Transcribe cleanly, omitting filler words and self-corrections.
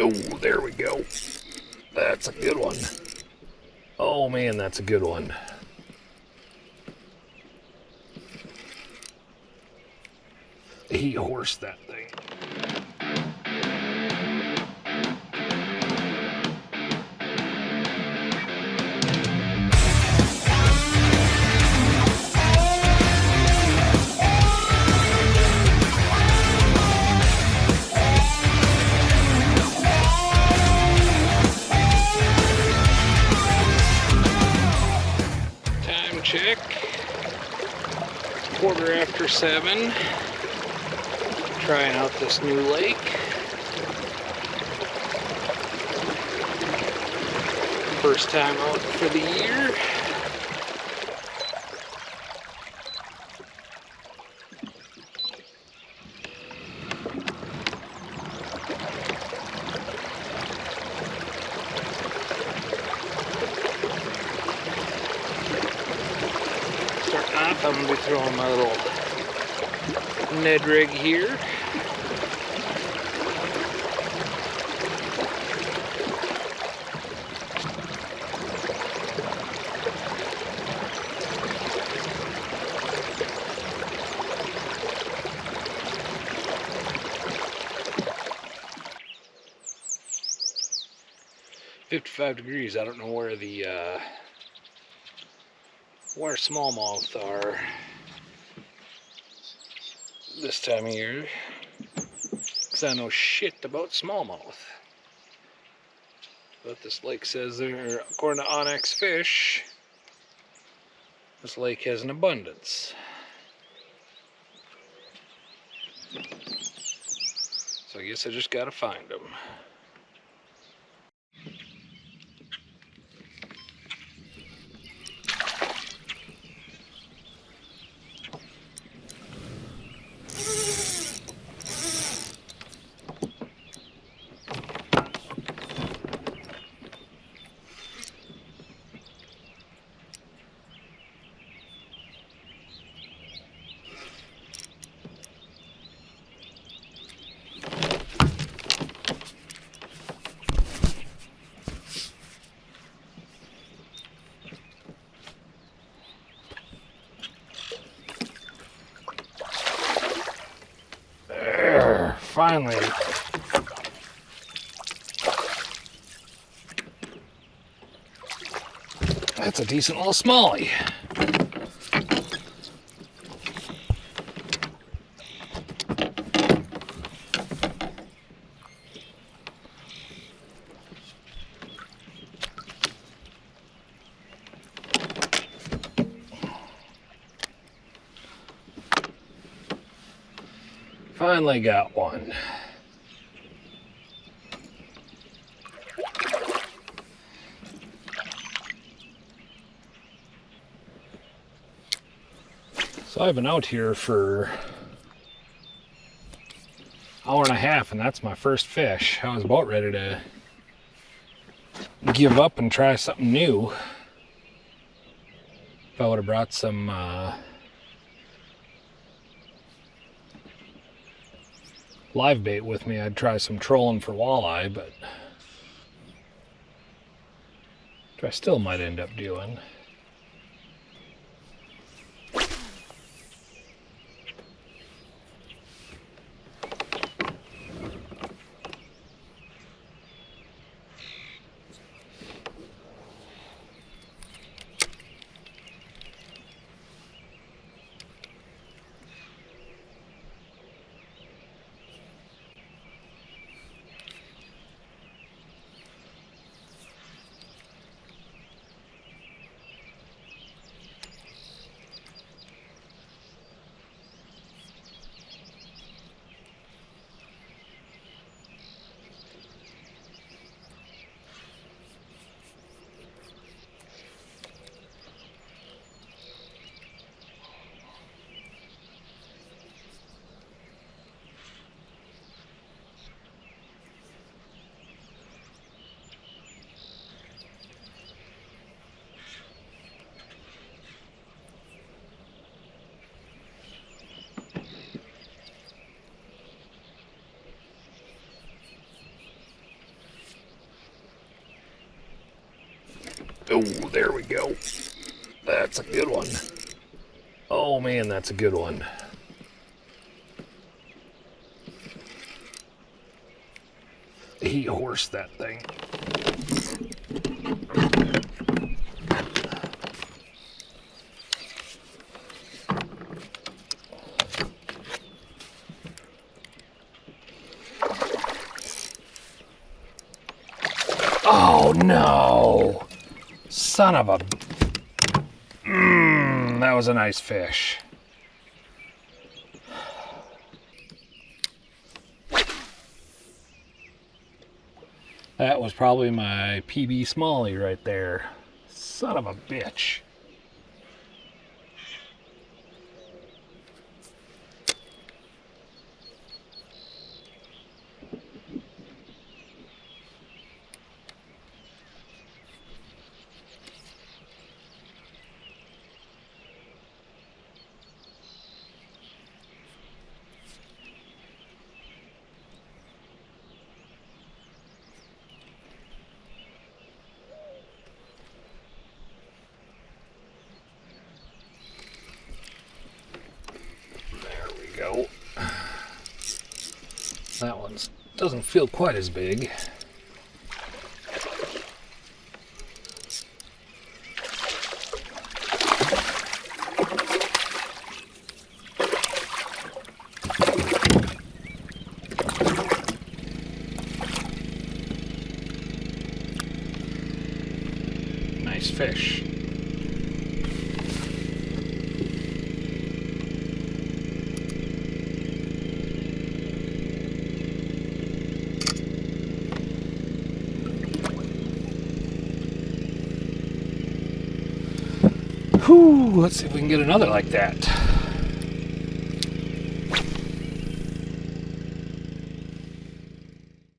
Oh, there we go. That's a good one. Oh man, that's a good one. He horsed that thing. Time check. 7:15. Trying out this new lake. First time out for the year. Starting off, I'm going to be throwing my little Ned rig here. $55. I don't know where the where smallmouth are this time of year, because I know shit about smallmouth. But this lake says there, according to Onyx Fish, this lake has an abundance. So I guess I just gotta find them. Finally. That's a decent little smallie. Finally got one. So I've been out here for an hour and a half, and that's my first fish. I was about ready to give up and try something new. If I would have brought some live bait with me, I'd try some trolling for walleye, but which I still might end up doing. Oh, there we go. That's a good one. Oh man, that's a good one. He horsed that thing. Oh no! Son of a... that was a nice fish. That was probably my PB smallie right there. Son of a bitch. Go. That one doesn't feel quite as big. Nice fish. Whew, let's see if we can get another like that.